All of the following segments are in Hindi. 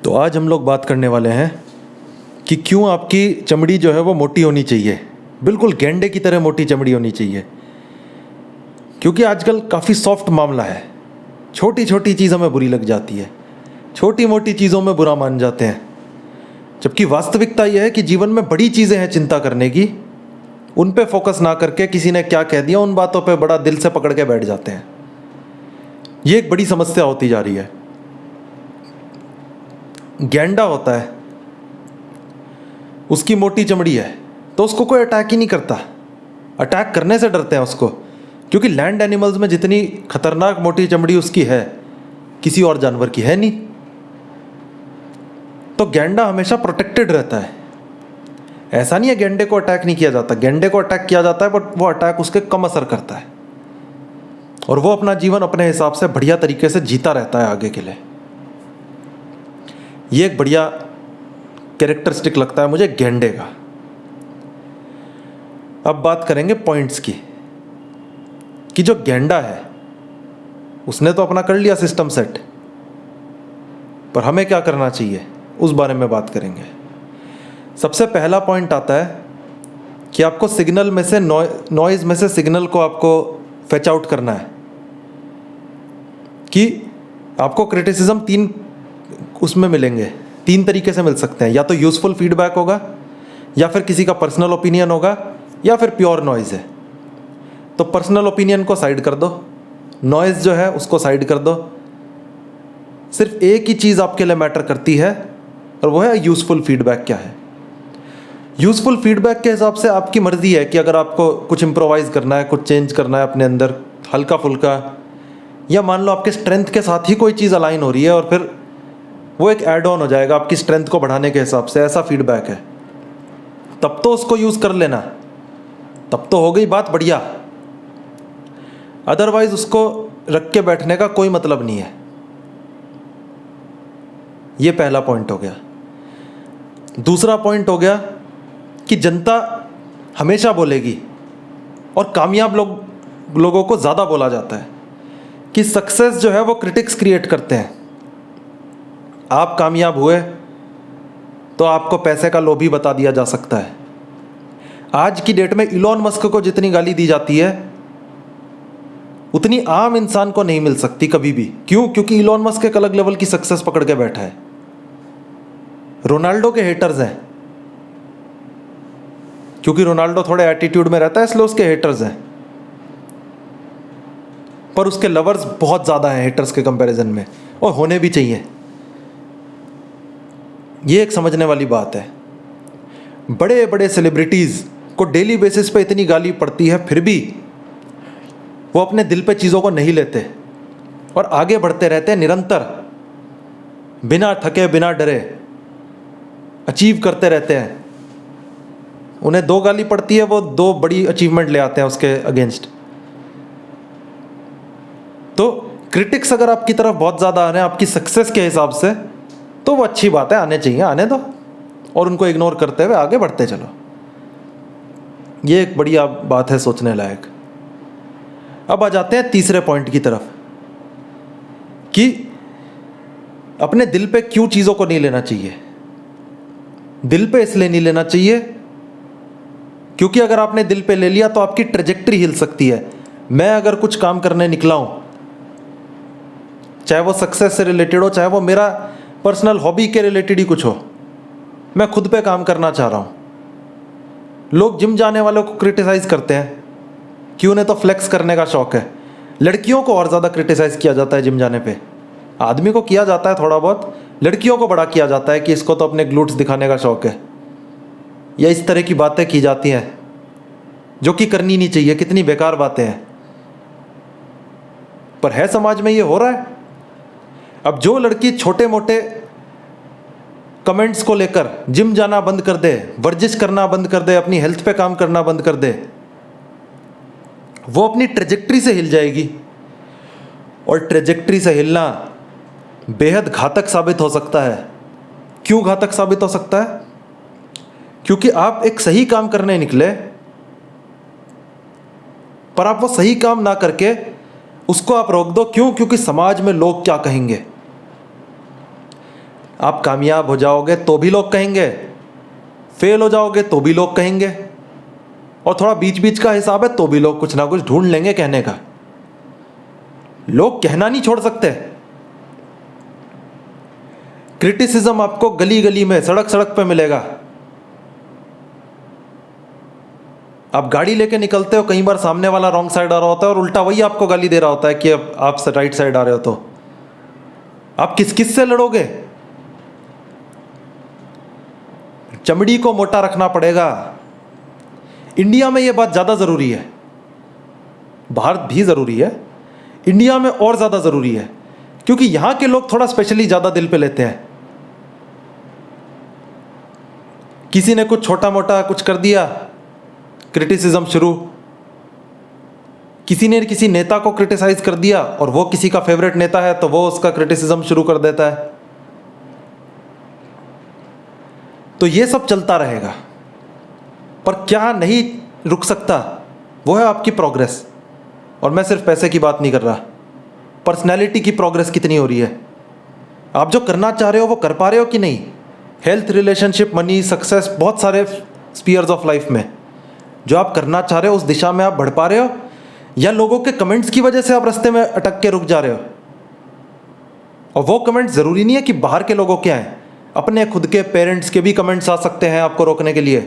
तो आज हम लोग बात करने वाले हैं कि क्यों आपकी चमड़ी जो है वो मोटी होनी चाहिए, बिल्कुल गेंडे की तरह मोटी चमड़ी होनी चाहिए। क्योंकि आजकल काफ़ी सॉफ्ट मामला है, छोटी छोटी चीज़ हमें बुरी लग जाती है, छोटी मोटी चीज़ों में बुरा मान जाते हैं। जबकि वास्तविकता यह है कि जीवन में बड़ी चीज़ें हैं चिंता करने की, उन पे फोकस ना करके किसी ने क्या कह दिया उन बातों पे बड़ा दिल से पकड़ के बैठ जाते हैं। ये एक बड़ी समस्या होती जा रही है। गेंडा होता है, उसकी मोटी चमड़ी है तो उसको कोई अटैक ही नहीं करता, अटैक करने से डरते हैं उसको, क्योंकि लैंड एनिमल्स में जितनी खतरनाक मोटी चमड़ी उसकी है किसी और जानवर की है नहीं। तो गेंडा हमेशा प्रोटेक्टेड रहता है। ऐसा नहीं है गेंडे को अटैक नहीं किया जाता, गेंडे को अटैक किया जाता है, बट वो अटैक उसके कम असर करता है और वो अपना जीवन अपने हिसाब से बढ़िया तरीके से जीता रहता है आगे के लिए। ये एक बढ़िया कैरेक्टरिस्टिक लगता है मुझे गेंडे का। अब बात करेंगे पॉइंट्स की कि जो गेंडा है उसने तो अपना कर लिया सिस्टम सेट, पर हमें क्या करना चाहिए उस बारे में बात करेंगे। सबसे पहला पॉइंट आता है कि आपको सिग्नल में से नॉइज में से सिग्नल को आपको फेच आउट करना है। कि आपको क्रिटिसिज्म तीन उसमें मिलेंगे, तीन तरीके से मिल सकते हैं। या तो यूज़फुल फीडबैक होगा, या फिर किसी का पर्सनल ओपिनियन होगा, या फिर प्योर नॉइज़ है। तो पर्सनल ओपिनियन को साइड कर दो, नॉइज़ जो है उसको साइड कर दो। सिर्फ एक ही चीज़ आपके लिए मैटर करती है और वो है यूज़फुल फीडबैक क्या है। यूज़फुल फीडबैक के हिसाब से आपकी मर्ज़ी है कि अगर आपको कुछ इम्प्रोवाइज़ करना है, कुछ चेंज करना है अपने अंदर हल्का फुल्का, या मान लो आपके स्ट्रेंथ के साथ ही कोई चीज़ अलाइन हो रही है और फिर वो एक ऐड ऑन हो जाएगा आपकी स्ट्रेंथ को बढ़ाने के हिसाब से, ऐसा फीडबैक है, तब तो उसको यूज़ कर लेना, तब तो हो गई बात बढ़िया। अदरवाइज उसको रख के बैठने का कोई मतलब नहीं है। ये पहला पॉइंट हो गया। दूसरा पॉइंट हो गया कि जनता हमेशा बोलेगी, और कामयाब लोगों को ज़्यादा बोला जाता है कि सक्सेस जो है वो क्रिटिक्स क्रिएट करते हैं। आप कामयाब हुए तो आपको पैसे का लोभी बता दिया जा सकता है। आज की डेट में इलॉन मस्क को जितनी गाली दी जाती है उतनी आम इंसान को नहीं मिल सकती कभी भी। क्यों? क्योंकि इलॉन मस्क एक अलग लेवल की सक्सेस पकड़ के बैठा है। रोनाल्डो के हेटर्स हैं, क्योंकि रोनाल्डो थोड़े एटीट्यूड में रहता है इसलिए उसके हेटर्स हैं, पर उसके लवर्स बहुत ज़्यादा हैं हेटर्स के कंपैरिजन में, और होने भी चाहिए। ये एक समझने वाली बात है। बड़े बड़े सेलिब्रिटीज़ को डेली बेसिस पे इतनी गाली पड़ती है, फिर भी वो अपने दिल पे चीज़ों को नहीं लेते और आगे बढ़ते रहते हैं निरंतर, बिना थके बिना डरे अचीव करते रहते हैं। उन्हें दो गाली पड़ती है, वो दो बड़ी अचीवमेंट ले आते हैं उसके अगेंस्ट। तो क्रिटिक्स अगर आपकी तरफ बहुत ज़्यादा आ रहे हैं आपकी सक्सेस के हिसाब से, तो वो अच्छी बात है, आने चाहिए, आने दो, और उनको इग्नोर करते हुए आगे बढ़ते चलो। ये एक बढ़िया बात है सोचने लायक। अब आ जाते हैं तीसरे पॉइंट की तरफ कि अपने दिल पे क्यों चीज़ों को नहीं लेना चाहिए। दिल पे इसलिए नहीं लेना चाहिए क्योंकि अगर आपने दिल पे ले लिया तो आपकी ट्रेजेक्ट्री हिल सकती है। मैं अगर कुछ काम करने निकला हूँ, चाहे वो सक्सेस से रिलेटेड हो, चाहे वो मेरा पर्सनल हॉबी के रिलेटेड ही कुछ हो, मैं खुद पे काम करना चाह रहा हूँ। लोग जिम जाने वालों को क्रिटिसाइज़ करते हैं कि उन्हें तो फ्लेक्स करने का शौक़ है। लड़कियों को और ज़्यादा क्रिटिसाइज़ किया जाता है जिम जाने पे। आदमी को किया जाता है थोड़ा बहुत, लड़कियों को बड़ा किया जाता है कि इसको तो अपने ग्लूट्स दिखाने का शौक़ है, या इस तरह की बातें की जाती हैं जो कि करनी नहीं चाहिए। कितनी बेकार बातें हैं, पर है समाज में ये हो रहा है। अब जो लड़की छोटे मोटे कमेंट्स को लेकर जिम जाना बंद कर दे, वर्जिश करना बंद कर दे, अपनी हेल्थ पे काम करना बंद कर दे, वो अपनी ट्रेजेक्ट्री से हिल जाएगी। और ट्रेजेक्ट्री से हिलना बेहद घातक साबित हो सकता है। क्यों घातक साबित हो सकता है? क्योंकि आप एक सही काम करने निकले, पर आप वो सही काम ना करके उसको आप रोक दो। क्यों? क्योंकि समाज में लोग क्या कहेंगे। आप कामयाब हो जाओगे तो भी लोग कहेंगे, फेल हो जाओगे तो भी लोग कहेंगे, और थोड़ा बीच बीच का हिसाब है तो भी लोग कुछ ना कुछ ढूंढ लेंगे कहने का। लोग कहना नहीं छोड़ सकते। क्रिटिसिज्म आपको गली गली में, सड़क सड़क पे मिलेगा। आप गाड़ी लेके निकलते हो, कई बार सामने वाला रॉन्ग साइड आ रहा होता है और उल्टा वही आपको गाली दे रहा होता है कि अब आप राइट साइड आ रहे हो। तो आप किस किस से लड़ोगे? चमड़ी को मोटा रखना पड़ेगा। इंडिया में यह बात ज़्यादा ज़रूरी है, बाहर भी ज़रूरी है, इंडिया में और ज़्यादा ज़रूरी है, क्योंकि यहां के लोग थोड़ा स्पेशली ज़्यादा दिल पे लेते हैं। किसी ने कुछ छोटा मोटा कुछ कर दिया, क्रिटिसिज्म शुरू। किसी ने किसी नेता को क्रिटिसाइज कर दिया और वो किसी का फेवरेट नेता है तो वो उसका क्रिटिसिज्म शुरू कर देता है। तो ये सब चलता रहेगा, पर क्या नहीं रुक सकता वो है आपकी प्रोग्रेस। और मैं सिर्फ पैसे की बात नहीं कर रहा, पर्सनैलिटी की प्रोग्रेस कितनी हो रही है, आप जो करना चाह रहे हो वो कर पा रहे हो कि नहीं। हेल्थ, रिलेशनशिप, मनी, सक्सेस, बहुत सारे स्पीयर्स ऑफ लाइफ में जो आप करना चाह रहे हो उस दिशा में आप बढ़ पा रहे हो, या लोगों के कमेंट्स की वजह से आप रास्ते में अटक के रुक जा रहे हो। और वो कमेंट्स ज़रूरी नहीं है कि बाहर के लोगों के आए, अपने खुद के पेरेंट्स के भी कमेंट्स आ सकते हैं आपको रोकने के लिए।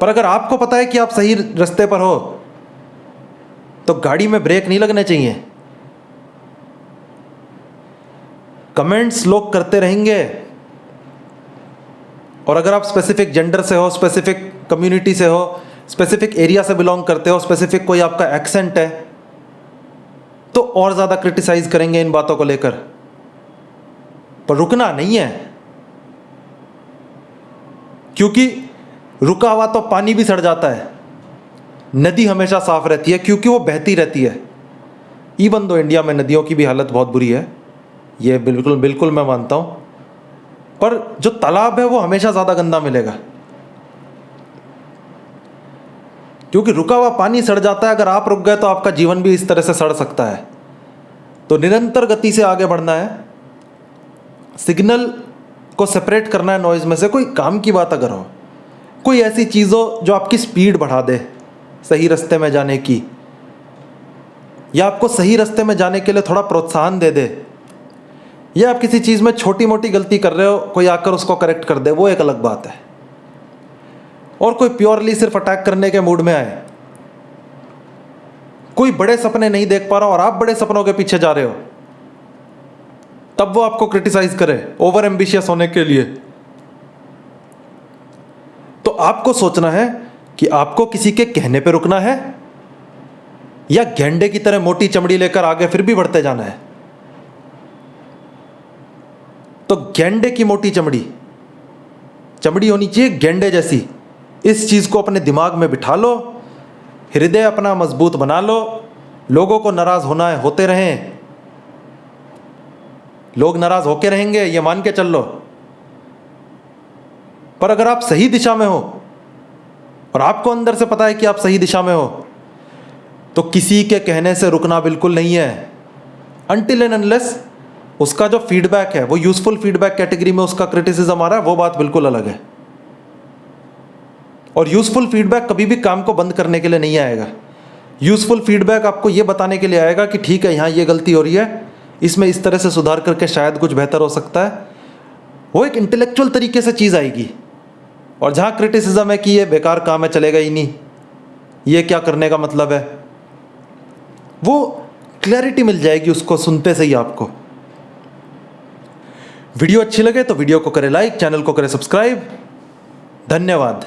पर अगर आपको पता है कि आप सही रास्ते पर हो तो गाड़ी में ब्रेक नहीं लगने चाहिए। कमेंट्स लोग करते रहेंगे, और अगर आप स्पेसिफिक जेंडर से हो, स्पेसिफिक कम्युनिटी से हो, स्पेसिफिक एरिया से बिलोंग करते हो, स्पेसिफिक कोई आपका एक्सेंट है, तो और ज़्यादा क्रिटिसाइज करेंगे इन बातों को लेकर। पर रुकना नहीं है, क्योंकि रुका हुआ तो पानी भी सड़ जाता है। नदी हमेशा साफ रहती है क्योंकि वो बहती रहती है। इवन दो इंडिया में नदियों की भी हालत बहुत बुरी है, ये बिल्कुल बिल्कुल मैं मानता हूँ, पर जो तालाब है वो हमेशा ज़्यादा गंदा मिलेगा, क्योंकि रुका हुआ पानी सड़ जाता है। अगर आप रुक गए तो आपका जीवन भी इस तरह से सड़ सकता है। तो निरंतर गति से आगे बढ़ना है, सिग्नल को सेपरेट करना है नॉइज़ में से। कोई काम की बात अगर हो, कोई ऐसी चीज़ हो जो आपकी स्पीड बढ़ा दे सही रास्ते में जाने की, या आपको सही रास्ते में जाने के लिए थोड़ा प्रोत्साहन दे दे, या आप किसी चीज़ में छोटी मोटी गलती कर रहे हो, कोई आकर उसको करेक्ट कर दे, वो एक अलग बात है। और कोई प्योरली सिर्फ अटैक करने के मूड में आए, कोई बड़े सपने नहीं देख पा रहा और आप बड़े सपनों के पीछे जा रहे हो, तब वो आपको क्रिटिसाइज करे ओवर एम्बिशियस होने के लिए। तो आपको सोचना है कि आपको किसी के कहने पे रुकना है, या गेंडे की तरह मोटी चमड़ी लेकर आगे फिर भी बढ़ते जाना है। तो गेंडे की मोटी चमड़ी होनी चाहिए गेंडे जैसी। इस चीज को अपने दिमाग में बिठा लो, हृदय अपना मजबूत बना लो। लोगों को नाराज होना है, होते रहें, लोग नाराज होके रहेंगे, ये मान के चल लो। पर अगर आप सही दिशा में हो और आपको अंदर से पता है कि आप सही दिशा में हो, तो किसी के कहने से रुकना बिल्कुल नहीं है। अनटिल एंड अनलेस उसका जो फीडबैक है वो यूजफुल फीडबैक कैटेगरी में उसका क्रिटिसिज्म आ रहा है, वो बात बिल्कुल अलग है। और यूजफुल फीडबैक कभी भी काम को बंद करने के लिए नहीं आएगा। यूजफुल फीडबैक आपको ये बताने के लिए आएगा कि ठीक है, यहाँ ये गलती हो रही है, इसमें इस तरह से सुधार करके शायद कुछ बेहतर हो सकता है। वो एक इंटेलेक्चुअल तरीके से चीज़ आएगी। और जहाँ क्रिटिसिज्म है कि ये बेकार काम है, चलेगा ही नहीं, ये क्या करने का मतलब है, वो क्लैरिटी मिल जाएगी उसको सुनते से ही आपको। वीडियो अच्छी लगे तो वीडियो को करें लाइक, चैनल को करें सब्सक्राइब। धन्यवाद।